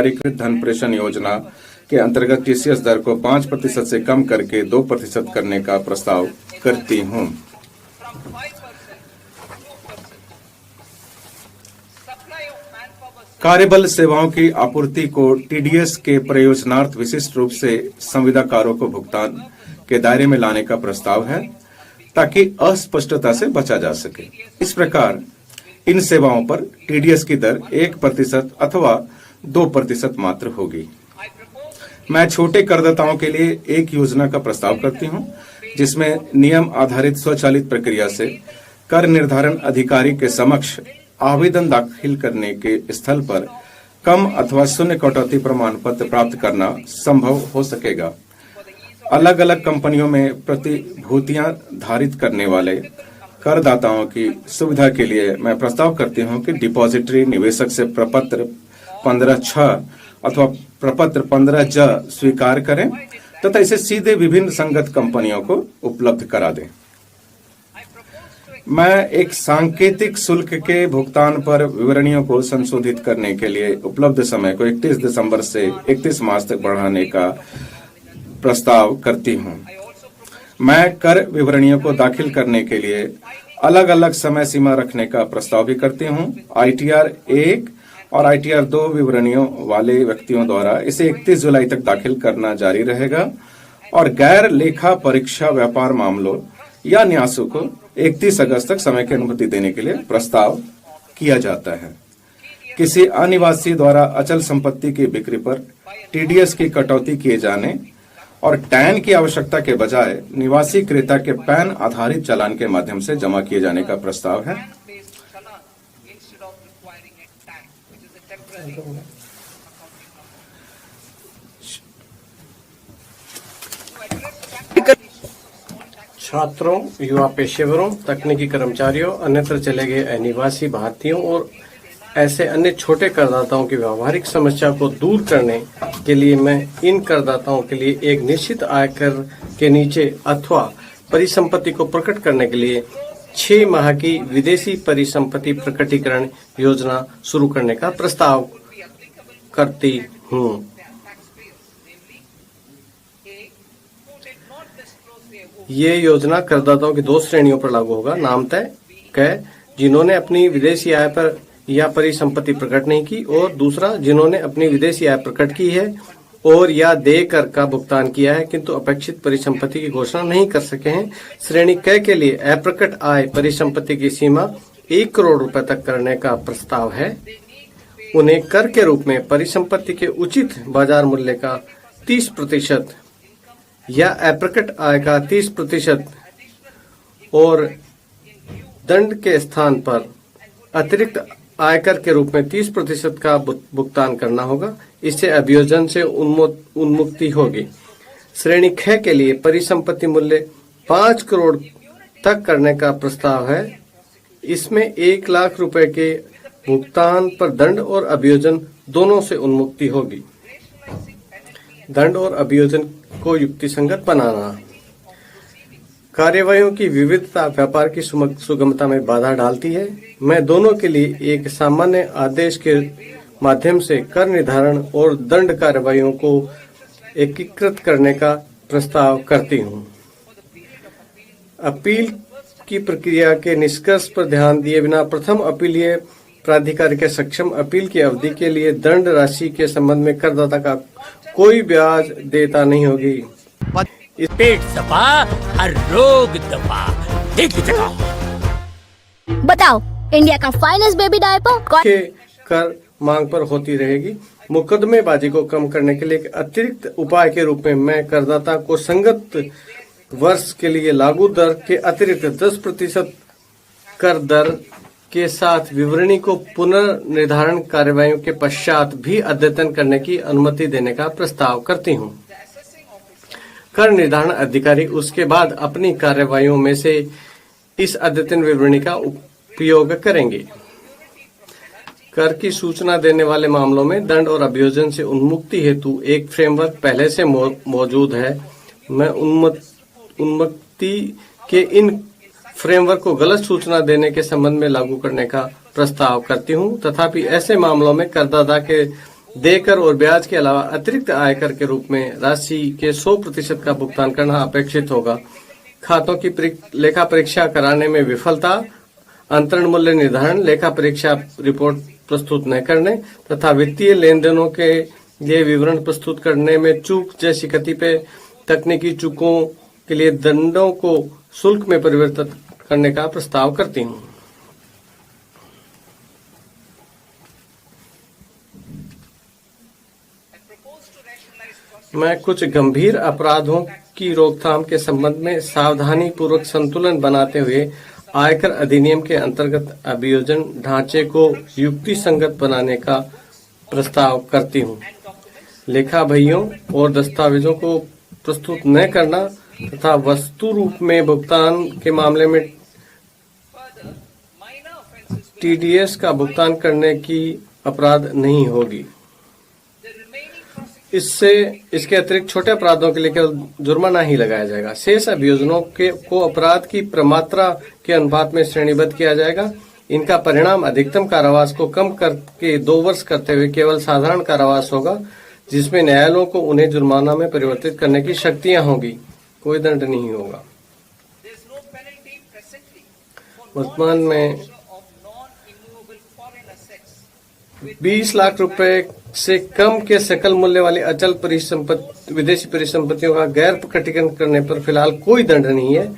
सरकारीकृत धन प्रेषण योजना के अंतर्गत टीसीएस दर को 5% से कम करके 2% करने का प्रस्ताव करती हूं। कार्यबल सेवाओं की आपूर्ति को टीडीएस के प्रयोजनार्थ विशिष्ट रूप से संविदाकारों को भुगतान के दायरे में लाने का प्रस्ताव है, ताकि अस्पष्टता से बचा जा सके। इस प्रकार इन सेवाओं पर टीडीएस की दर 1% अथवा 2% मात्र होगी। मैं छोटे करदाताओं के लिए एक योजना का प्रस्ताव करती हूं, जिसमें नियम आधारित स्वचालित प्रक्रिया से कर निर्धारण अधिकारी के समक्ष आवेदन दाखिल करने के स्थल पर कम अथवा शून्य कटौती प्रमाण पत्र प्राप्त करना संभव हो सकेगा। अलग अलग कंपनियों में प्रतिभूतियां धारित करने वाले करदाताओं की सुविधा के लिए मैं प्रस्ताव करती हूं कि डिपॉजिटरी निवेशक से प्रपत्र 15(6) अथवा प्रपत्र 15(j) स्वीकार करें तथा इसे सीधे विभिन्न संगत कंपनियों को उपलब्ध करा दें। मैं एक सांकेतिक शुल्क के भुगतान पर विवरणियों को संशोधित करने के लिए उपलब्ध समय को 31 दिसंबर से 31 मार्च तक बढ़ाने का प्रस्ताव करती हूं। मैं कर विवरणियों को दाखिल करने के लिए अलग अलग समय सीमा रखने का प्रस्ताव भी करती हूं। ITR 1 और ITR 2 विवरणियों वाले व्यक्तियों द्वारा इसे 31 जुलाई तक दाखिल करना जारी रहेगा और गैर लेखा परीक्षा व्यापार मामलों या न्यासों को 31 अगस्त तक समय की अनुमति देने के लिए प्रस्ताव किया जाता है। किसी अनिवासी द्वारा अचल संपत्ति की बिक्री पर टीडीएस की कटौती किए जाने और टैन की आवश्यकता के बजाय निवासी क्रेता के पैन आधारित चालान के माध्यम से जमा किए जाने का प्रस्ताव है। छात्रों, युवा पेशेवरों, तकनीकी कर्मचारियों, अन्यत्र चले गए अनिवासी भारतीयों और ऐसे अन्य छोटे करदाताओं की व्यावहारिक समस्या को दूर करने के लिए मैं इन करदाताओं के लिए एक निश्चित आयकर के नीचे अथवा परिसंपत्ति को प्रकट करने के लिए 6 माह की विदेशी परिसंपत्ति प्रकटीकरण योजना शुरू करने का प्रस्ताव करती हूँ। ये योजना करदाताओं की 2 श्रेणियों पर लागू होगा। नामतः क जिन्होंने अपनी विदेशी आय पर या परिसंपत्ति प्रकट नहीं की, और दूसरा जिन्होंने अपनी विदेशी आय प्रकट की है और या देय कर का भुगतान किया है किंतु अपेक्षित परिसंपत्ति की घोषणा नहीं कर सके हैं। श्रेणी क के लिए अप्रकट आय परिसंपत्ति की सीमा 1 करोड़ रुपए तक करने का प्रस्ताव है। उन्हें कर के रूप में परिसंपत्ति के उचित बाजार मूल्य का 30% या अप्रकट आय का 30% और दंड के स्थान पर अतिरिक्त आयकर के रूप में 30% का भुगतान करना होगा। इससे अभियोजन से उन्मुक्ति होगी। श्रेणी ख के लिए परिसंपत्ति मूल्य 5 करोड़ तक करने का प्रस्ताव है। इसमें 1 लाख रुपए के भुगतान पर दंड और अभियोजन दोनों से उन्मुक्ति होगी। दंड और अभियोजन को युक्तिसंगत बनाना। कार्यवाहियों की विविधता व्यापार की सुगमता में बाधा डालती है। मैं दोनों के लिए एक सामान्य आदेश के माध्यम से कर निर्धारण और दंड कार्यवाहियों को एकीकृत करने का प्रस्ताव करती हूँ। अपील की प्रक्रिया के निष्कर्ष पर ध्यान दिए बिना प्रथम अपीलीय प्राधिकार के सक्षम अपील की अवधि के लिए दंड राशि के संबंध में करदाता का कोई ब्याज देता नहीं होगी। पेट दबा, हर रोग दबा, ठीक जगह। बताओ, इंडिया का फाइनेस्ट बेबी डायपर के कर मांग पर होती रहेगी। मुकदमेबाजी को कम करने के लिए एक अतिरिक्त उपाय के रूप में मैं करदाता को संगत वर्ष के लिए लागू दर के अतिरिक्त 10% कर दर के साथ विवरणी को पुनर्निर्धारण कार्यवाहियों के पश्चात भी अद्यतन करने की अनुमति देने का प्रस्ताव करती हूँ। कर निर्धारण अधिकारी उसके बाद अपनी कार्यवाहियों में से इस अद्यतन विवरणी का उपयोग करेंगे। कर की सूचना देने वाले मामलों में दंड और अभियोजन से उन्मुक्ति हेतु एक फ्रेमवर्क पहले से मौजूद है। मैं उन्मुक्ति के इन फ्रेमवर्क को गलत सूचना देने के संबंध में लागू करने का प्रस्ताव करती हूँ। तथापि ऐसे मामलों में करदाता के देकर और ब्याज के अलावा अतिरिक्त आयकर के रूप में राशि के 100% का भुगतान करना अपेक्षित होगा। खातों की लेखा परीक्षा कराने में विफलता, अंतरण मूल्य निर्धारण, लेखा परीक्षा रिपोर्ट प्रस्तुत न करने तथा वित्तीय लेन देनों के लिए विवरण प्रस्तुत करने में चूक जैसी कतिपय तकनीकी चूकों के लिए दंडों को शुल्क में परिवर्तित करने का प्रस्ताव करती हूँ। मैं कुछ गंभीर अपराधों की रोकथाम के संबंध में सावधानी पूर्वक संतुलन बनाते हुए आयकर अधिनियम के अंतर्गत अभियोजन ढांचे को युक्ति संगत बनाने का प्रस्ताव करती हूँ। लेखा बहियों और दस्तावेजों को प्रस्तुत न करना तथा वस्तु रूप में भुगतान के मामले में टीडीएस का भुगतान करने की अपराध नहीं होगी। इसके अतिरिक्त छोटे अपराधों के लिए केवल जुर्माना ही लगाया जाएगा। शेष अभियोजनों को अपराध की प्रमात्रा के अनुपात में श्रेणीबद्ध किया जाएगा। इनका परिणाम अधिकतम कारावास को कम करके 2 वर्ष करते हुए केवल साधारण कारावास होगा, जिसमें न्यायालयों को उन्हें जुर्माना में परिवर्तित करने की शक्तियां होगी। कोई दंड नहीं होगा। वर्तमान में 20 लाख रुपए से कम के सकल मूल्य वाली अचल परिसंपत्ति विदेशी परिसंपत्तियों का गैर प्रकटीकरण करने पर फिलहाल कोई दंड नहीं है।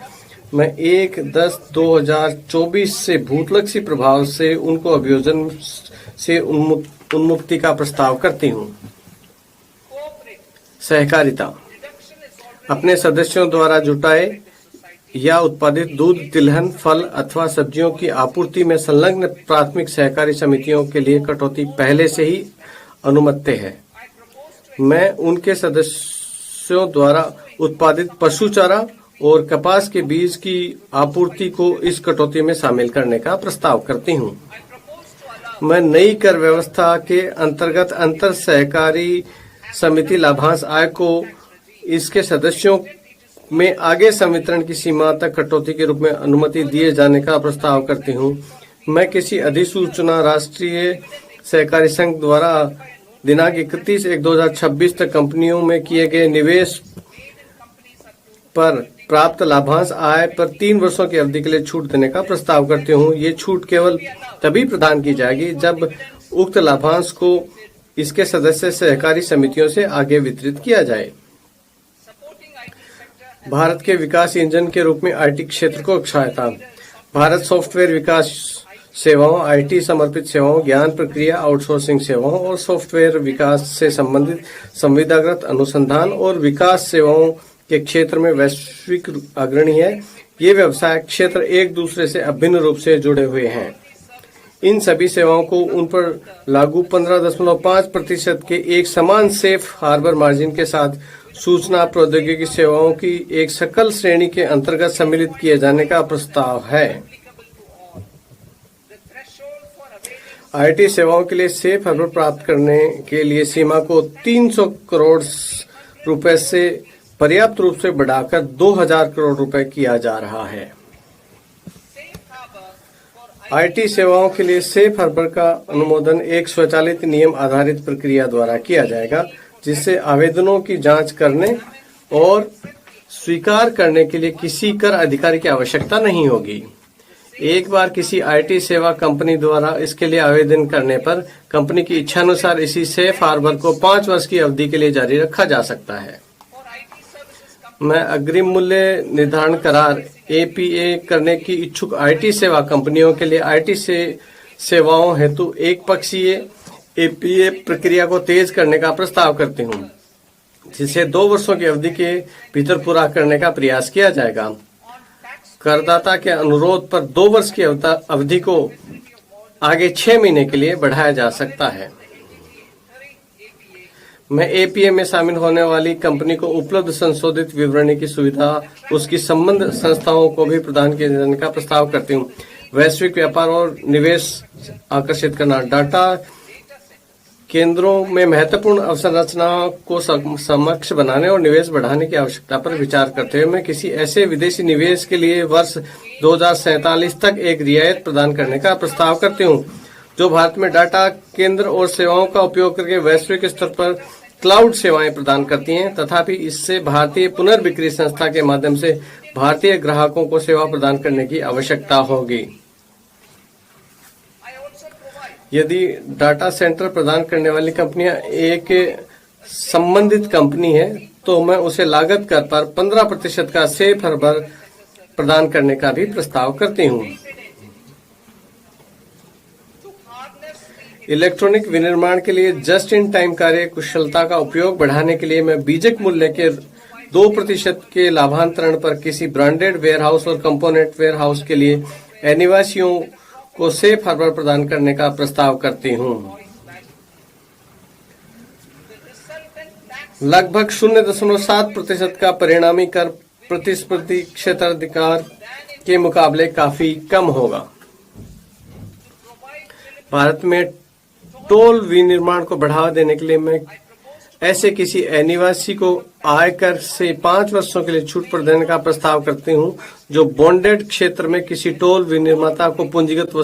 मैं 1/10/2024 से भूतलक्षी प्रभाव से उनको अभियोजन से उन्मुक्ति का प्रस्ताव करती हूँ। सहकारिता अपने सदस्यों द्वारा जुटाए या उत्पादित दूध, तिलहन, फल अथवा सब्जियों की आपूर्ति में संलग्न प्राथमिक सहकारी समितियों के लिए कटौती पहले से ही अनुमत्य है। मैं उनके सदस्यों द्वारा उत्पादित पशु चारा और कपास के बीज की आपूर्ति को इस कटौती में शामिल करने का प्रस्ताव करती हूँ। मैं नई कर व्यवस्था के अंतर्गत अंतर सहकारी समिति लाभांश आय को इसके सदस्यों में आगे संवितरण की सीमा तक कटौती के रूप में अनुमति दिए जाने का प्रस्ताव करती हूँ। मैं किसी अधिसूचना राष्ट्रीय सहकारी संघ द्वारा दिनांक 31/1/2026 तक कंपनियों में किए गए निवेश पर प्राप्त लाभांश आय पर 3 वर्षों की अवधि के लिए छूट देने का प्रस्ताव करती हूँ। ये छूट केवल तभी प्रदान की जाएगी जब उक्त लाभांश को इसके सदस्य सहकारी समितियों से आगे वितरित किया जाए। भारत के विकास इंजन के रूप में आईटी क्षेत्र को सहायता। भारत सॉफ्टवेयर विकास सेवाओं, आईटी समर्पित सेवाओं, ज्ञान प्रक्रिया आउटसोर्सिंग सेवाओं और सॉफ्टवेयर विकास से संबंधित संविदागत अनुसंधान और विकास सेवाओं के क्षेत्र में वैश्विक अग्रणी है। ये व्यवसाय क्षेत्र एक दूसरे से अभिन्न रूप से जुड़े हुए हैं। इन सभी सेवाओं को उन पर लागू 15.5% के एक समान सेफ हार्बर मार्जिन के साथ सूचना प्रौद्योगिकी सेवाओं की एक सकल श्रेणी के अंतर्गत सम्मिलित किए जाने का प्रस्ताव है। आईटी सेवाओं के लिए सेफ हार्बर प्राप्त करने के लिए सीमा को 300 करोड़ रुपए से पर्याप्त रूप से बढ़ाकर 2000 करोड़ रुपए किया जा रहा है। आईटी सेवाओं के लिए सेफ हार्बर का अनुमोदन एक स्वचालित नियम आधारित प्रक्रिया द्वारा किया जाएगा, जिससे आवेदनों की जांच करने और स्वीकार करने के लिए किसी कर अधिकारी की आवश्यकता नहीं होगी। एक बार किसी आईटी सेवा कंपनी द्वारा इसके लिए आवेदन करने पर कंपनी की इच्छानुसार इसी सेफ हार्बर को 5 वर्ष की अवधि के लिए जारी रखा जा सकता है। मैं अग्रिम मूल्य निर्धारण करार एपीए करने की इच्छुक आईटी सेवा कंपनियों के लिए आईटी सेवाओं हेतु एक पक्षीय एपीए प्रक्रिया को तेज करने का प्रस्ताव करती हूँ, जिसे 2 वर्षों की अवधि के भीतर पूरा करने का प्रयास किया जाएगा। करदाता के अनुरोध पर 2 वर्ष की अवधि को आगे 6 महीने के लिए बढ़ाया जा सकता है। मैं एपीए में शामिल होने वाली कंपनी को उपलब्ध संशोधित विवरणी की सुविधा उसकी संबंध संस्थाओं को भी प्रदान किए जाने का प्रस्ताव करती हूँ। वैश्विक व्यापार और निवेश आकर्षित करना। डाटा केंद्रों में महत्वपूर्ण अवसंरचना को समक्ष बनाने और निवेश बढ़ाने की आवश्यकता पर विचार करते हुए मैं किसी ऐसे विदेशी निवेश के लिए वर्ष 2047 तक एक रियायत प्रदान करने का प्रस्ताव करती हूँ। जो भारत में डाटा केंद्र और सेवाओं का उपयोग करके वैश्विक स्तर पर क्लाउड सेवाएं प्रदान करती हैं। तथापि इससे भारतीय पुनर्बिक्री संस्था के माध्यम से भारतीय ग्राहकों को सेवा प्रदान करने की आवश्यकता होगी। यदि डाटा सेंटर प्रदान करने वाली कंपनियां एक संबंधित कंपनी है तो मैं उसे लागत कर पर 15% का सेफ हार्बर प्रदान करने का भी प्रस्ताव करती हूं। इलेक्ट्रॉनिक विनिर्माण के लिए जस्ट इन टाइम कार्य कुशलता का उपयोग बढ़ाने के लिए मैं बीजक मूल्य के 2% के लाभांतरण पर किसी ब्रांडेड वेयरहाउस और कंपोनेंट वेयरहाउस के लिए अनिवासियों को सेफ हार्बर प्रदान करने का प्रस्ताव करती हूं। लगभग 0.7% का परिणामी कर प्रतिस्पर्धी क्षेत्राधिकार के मुकाबले काफी कम होगा। भारत में टोल विनिर्माण को बढ़ावा देने के लिए मैं ऐसे किसी अनिवासी को आयकर से 5 वर्षों के लिए छूट प्रदान का प्रस्ताव करती हूं जो बॉन्डेड क्षेत्र में किसी टोल विनिर्माता को पूंजीगत